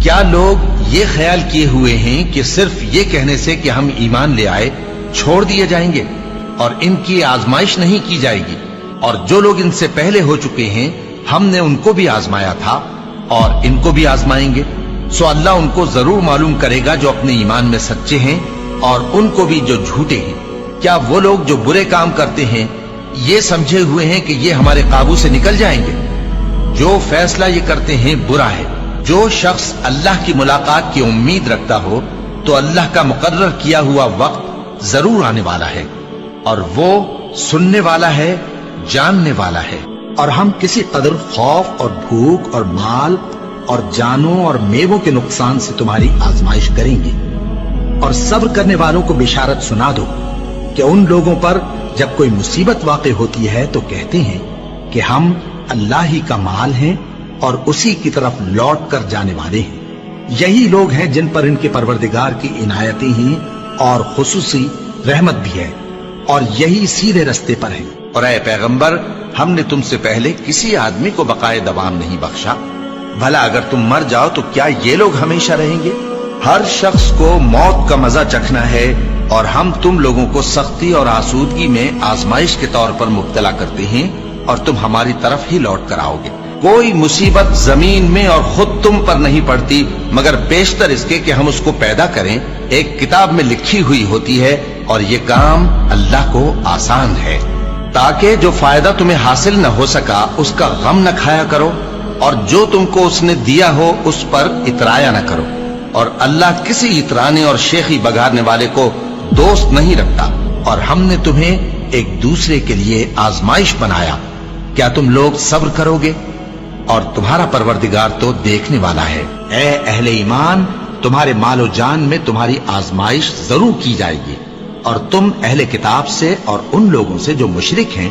کیا لوگ یہ خیال کیے ہوئے ہیں کہ صرف یہ کہنے سے کہ ہم ایمان لے آئے چھوڑ دیے جائیں گے اور ان کی آزمائش نہیں کی جائے گی؟ اور جو لوگ ان سے پہلے ہو چکے ہیں ہم نے ان کو بھی آزمایا تھا اور ان کو بھی آزمائیں گے، سو اللہ ان کو ضرور معلوم کرے گا جو اپنے ایمان میں سچے ہیں اور ان کو بھی جو جھوٹے ہیں۔ کیا وہ لوگ جو برے کام کرتے ہیں یہ سمجھے ہوئے ہیں کہ یہ ہمارے قابو سے نکل جائیں گے؟ جو فیصلہ یہ کرتے ہیں برا ہے۔ جو شخص اللہ کی ملاقات کی امید رکھتا ہو تو اللہ کا مقرر کیا ہوا وقت ضرور آنے والا ہے، اور وہ سننے والا ہے، جاننے والا ہے۔ اور ہم کسی قدر خوف اور بھوک اور مال اور جانوں اور میووں کے نقصان سے تمہاری آزمائش کریں گے، اور صبر کرنے والوں کو بشارت سنا دو کہ ان لوگوں پر جب کوئی مصیبت واقع ہوتی ہے تو کہتے ہیں کہ ہم اللہ ہی کا مال ہیں اور اسی کی طرف لوٹ کر جانے والے ہیں۔ یہی لوگ ہیں جن پر ان کے پروردگار کی عنایتیں ہیں اور خصوصی رحمت بھی ہے، اور یہی سیدھے رستے پر ہیں۔ اور اے پیغمبر، ہم نے تم سے پہلے کسی آدمی کو بقائے دوام نہیں بخشا، بھلا اگر تم مر جاؤ تو کیا یہ لوگ ہمیشہ رہیں گے؟ ہر شخص کو موت کا مزہ چکھنا ہے، اور ہم تم لوگوں کو سختی اور آسودگی میں آزمائش کے طور پر مبتلا کرتے ہیں، اور تم ہماری طرف ہی لوٹ کر آؤ گے۔ کوئی مصیبت زمین میں اور خود تم پر نہیں پڑتی مگر بیشتر اس کے کہ ہم اس کو پیدا کریں ایک کتاب میں لکھی ہوئی ہوتی ہے، اور یہ کام اللہ کو آسان ہے، تاکہ جو فائدہ تمہیں حاصل نہ ہو سکا اس کا غم نہ کھایا کرو، اور جو تم کو اس نے دیا ہو اس پر اترایا نہ کرو۔ اور اللہ کسی اترانے اور شیخی بگاڑنے والے کو دوست نہیں رکھتا، اور ہم نے تمہیں ایک دوسرے کے لیے آزمائش بنایا، کیا تم لوگ صبر کرو گے؟ اور تمہارا پروردگار تو دیکھنے والا ہے۔ اے اہل ایمان، تمہارے مال و جان میں تمہاری آزمائش ضرور کی جائے گی، اور تم اہل کتاب سے اور ان لوگوں سے جو مشرک ہیں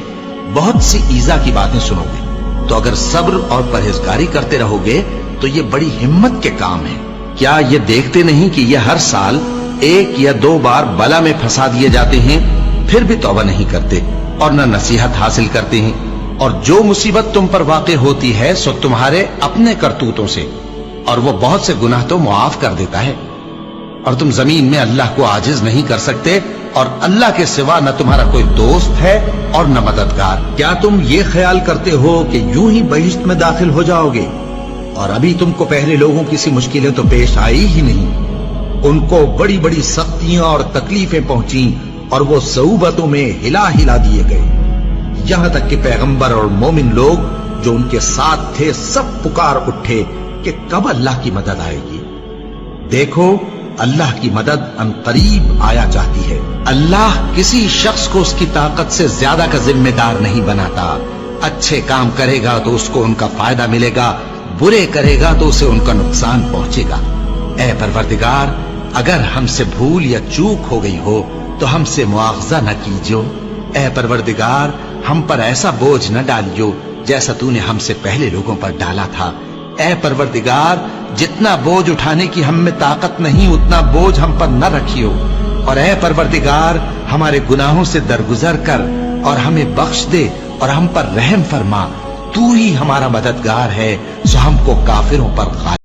بہت سی ایذا کی باتیں سنو گے، تو اگر صبر اور پرہیزگاری کرتے رہو گے تو یہ بڑی ہمت کے کام ہے۔ کیا یہ دیکھتے نہیں کہ یہ ہر سال ایک یا دو بار بلا میں پھنسا دیے جاتے ہیں، پھر بھی توبہ نہیں کرتے اور نہ نصیحت حاصل کرتے ہیں؟ اور جو مصیبت تم پر واقع ہوتی ہے سو تمہارے اپنے کرتوتوں سے، اور وہ بہت سے گناہ تو معاف کر دیتا ہے۔ اور تم زمین میں اللہ کو عاجز نہیں کر سکتے، اور اللہ کے سوا نہ تمہارا کوئی دوست ہے اور نہ مددگار۔ کیا تم یہ خیال کرتے ہو کہ یوں ہی بہشت میں داخل ہو جاؤ گے؟ اور ابھی تم کو پہلے لوگوں کی سی مشکلیں تو پیش آئی ہی نہیں، ان کو بڑی بڑی سختیاں اور تکلیفیں پہنچیں، اور وہ صعوبتوں میں ہلا ہلا دیے گئے، یہاں تک کہ پیغمبر اور مومن لوگ جو ان کے ساتھ تھے سب پکار اٹھے کہ کب اللہ کی مدد آئے گی۔ دیکھو، اللہ کی مدد ان قریب آیا چاہتی ہے۔ اللہ کسی شخص کو اس کی طاقت سے زیادہ کا ذمہ دار نہیں بناتا۔ اچھے کام کرے گا تو اس کو ان کا فائدہ ملے گا، برے کرے گا تو اسے ان کا نقصان پہنچے گا۔ اے پروردگار، اگر ہم سے بھول یا چوک ہو گئی ہو تو ہم سے مواخذہ نہ کیجو۔ اے پروردگار، ہم پر ایسا بوجھ نہ ڈالیو جیسا تو نے ہم سے پہلے لوگوں پر ڈالا تھا۔ اے پروردگار، جتنا بوجھ اٹھانے کی ہم میں طاقت نہیں اتنا بوجھ ہم پر نہ رکھیو، اور اے پروردگار، ہمارے گناہوں سے درگزر کر اور ہمیں بخش دے اور ہم پر رحم فرما۔ تو ہی ہمارا مددگار ہے، سو ہم کو کافروں پر غالب